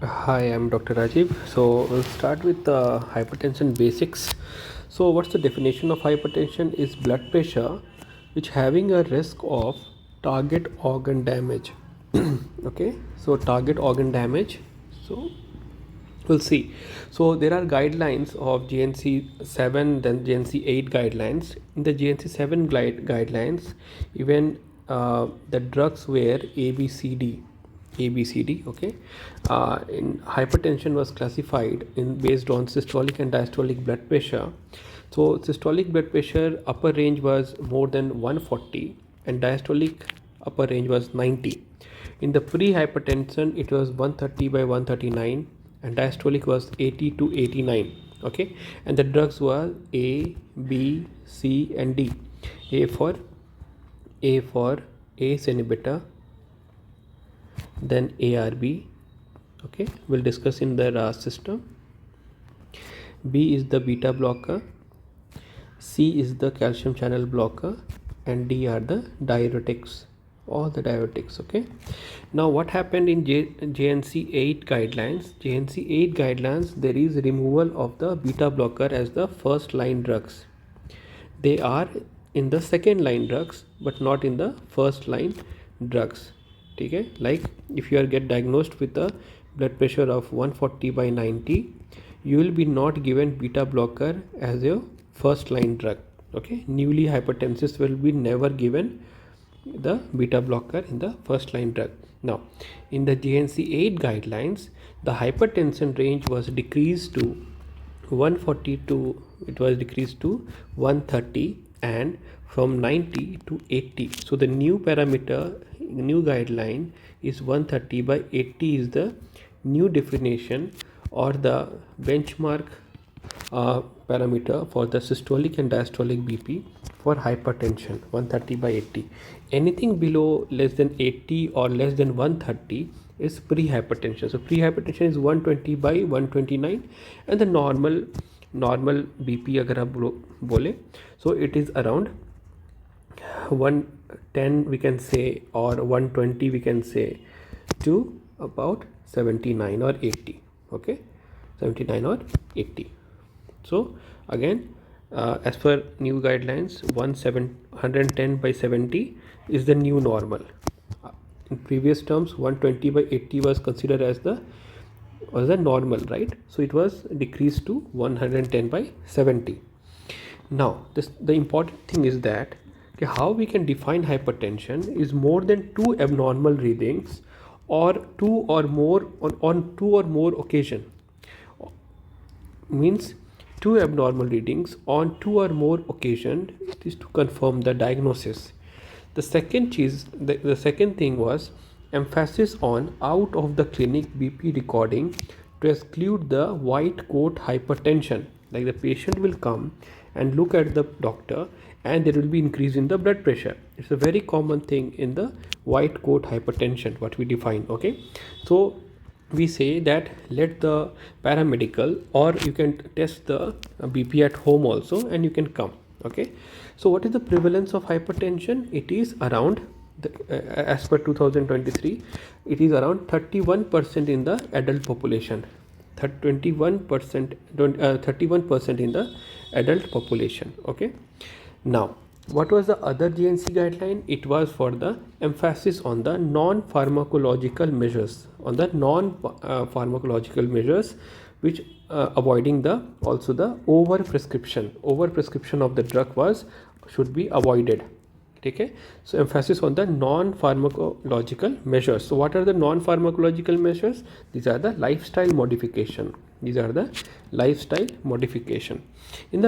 Hi, I'm Dr. Rajiv. So we'll start with the hypertension basics. So what's the definition of hypertension? Is blood pressure which having a risk of target organ damage. Okay, so target organ damage. So we'll see. So there are guidelines of GNC 7, then GNC 8 guidelines. In the GNC 7 guidelines, even the drugs were ABCD. Okay, in hypertension was classified in based on systolic and diastolic blood pressure. So systolic blood pressure upper range was more than 140 and diastolic upper range was 90. In the pre-hypertension, it was 130 by 139 and diastolic was 80 to 89. Okay, and the drugs were A, B, C, and D. A for ACE inhibitor, then ARB. Okay, we'll discuss in the RAS system. B is the beta blocker, C is the calcium channel blocker, and D are the diuretics, all the diuretics. Okay, now what happened in JNC 8 guidelines? JNC 8 guidelines, there is removal of the beta blocker as the first line drugs. They are in the second line drugs but not in the first line drugs. Okay, like if you are get diagnosed with a blood pressure of 140 by 90, you will be not given beta blocker as your first line drug. Okay, newly hypertensive will be never given the beta blocker in the first line drug. Now in the GNC 8 guidelines, the hypertension range was decreased to 140 to, it was decreased to 130, and from 90 to 80. So the new parameter, new guideline is 130 by 80 is the new definition or the benchmark parameter for the systolic and diastolic BP for hypertension. 130 by 80. Anything below less than 80 or less than 130 is pre-hypertension. So pre-hypertension is 120 by 129, and the normal BP अगर आप बोले, so it is around 110 we can say, or 120 we can say, to about 79 or 80. Okay, 79 or 80. So again, as per new guidelines, 110 by 70 is the new normal. In previous terms, 120 by 80 was considered as the normal, right? So it was decreased to 110 by 70. Now the important thing is that how we can define hypertension is more than two abnormal readings or two or more on two or more occasion, means two abnormal readings on two or more occasion. It is to confirm the diagnosis. The second thing was emphasis on out of the clinic BP recording to exclude the white coat hypertension. Like the patient will come and look at the doctor and there will be increase in the blood pressure. It's a very common thing in the white coat hypertension, what we define. Okay, so we say that let the paramedical, or you can test the BP at home also and you can come. Okay, so what is the prevalence of hypertension? It is around as per 2023, it is around 31% in the adult population, 31% in the adult population. Okay, now what was the other GNC guideline? It was for the emphasis on the non-pharmacological measures, which avoiding the also the over prescription of the drug should be avoided. Okay, so emphasis on the non-pharmacological measures. So what are the non-pharmacological measures? These are the lifestyle modification. In the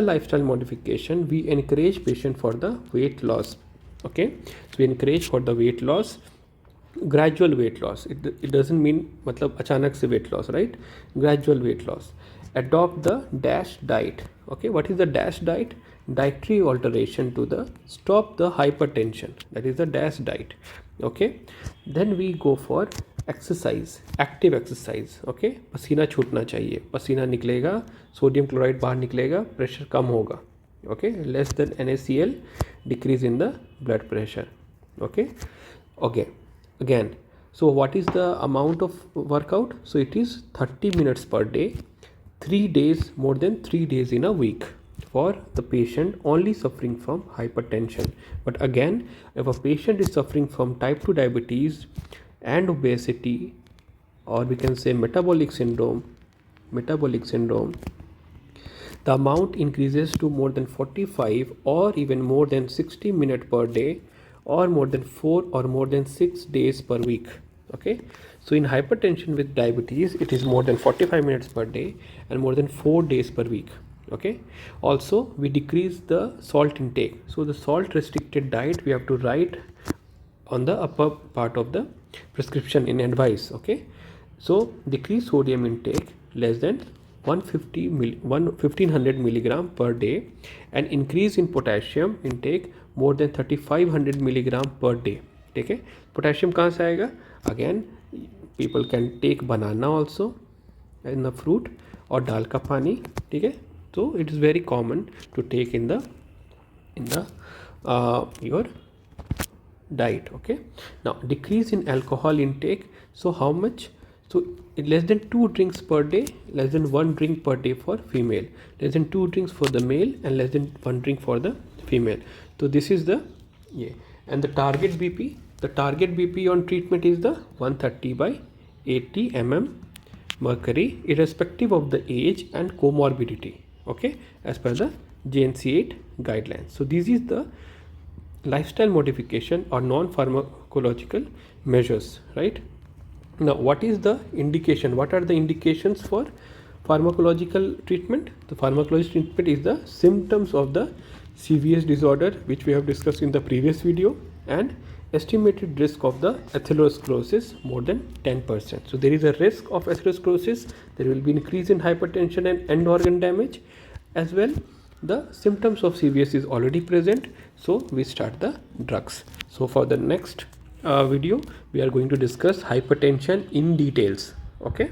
lifestyle modification, we encourage patient for the weight loss. Okay, so we encourage for the weight loss, gradual weight loss. It doesn't mean मतलब अचानक से weight loss, right? Gradual weight loss. Adopt the DASH diet. Okay, what is the DASH diet? Dietary alteration to the stop the hypertension. That is the DASH diet. Okay, then we go for exercise, active exercise. Okay, पसीना छूटना चाहिए, पसीना निकलेगा, sodium chloride बाहर निकलेगा, pressure कम होगा. Okay, less than NaCl, decrease in the blood pressure. Okay, again So what is the amount of workout? So it is 30 minutes per day, 3 days, more than 3 days in a week for the patient only suffering from hypertension. But again, if a patient is suffering from type 2 diabetes and obesity, or we can say metabolic syndrome, the amount increases to more than 45 or even more than 60 minutes per day, or more than 4 or more than 6 days per week. Okay, so in hypertension with diabetes, it is more than 45 minutes per day and more than 4 days per week. Okay, also we decrease the salt intake. So the salt restricted diet we have to write on the upper part of the prescription in advice. Okay, so decrease sodium intake less than 1500 milligram per day, and increase in potassium intake more than 3500 milligram per day. ठीक है, potassium कहाँ से आएगा? Again people can take banana also in the fruit, और दाल का पानी. ठीक है, तो it is very common to take in the your diet. Okay, now decrease in alcohol intake. So how much? So less than 2 drinks per day, less than 1 drink per day for female, less than 2 drinks for the male, and less than 1 drink for the female. So this is the and the target BP on treatment is the 130 by 80 mm mercury, irrespective of the age and comorbidity. Okay, as per the JNC8 guidelines. So this is the lifestyle modification or non-pharmacological measures, right? Now what is the indication? What are the indications for pharmacological treatment? The pharmacological treatment is the symptoms of the CVS disorder, which we have discussed in the previous video, and estimated risk of the atherosclerosis more than 10%. So there is a risk of atherosclerosis, there will be increase in hypertension and end organ damage as well. The symptoms of CVS is already present, so we start the drugs. So for the next video we are going to discuss hypertension in details. Okay.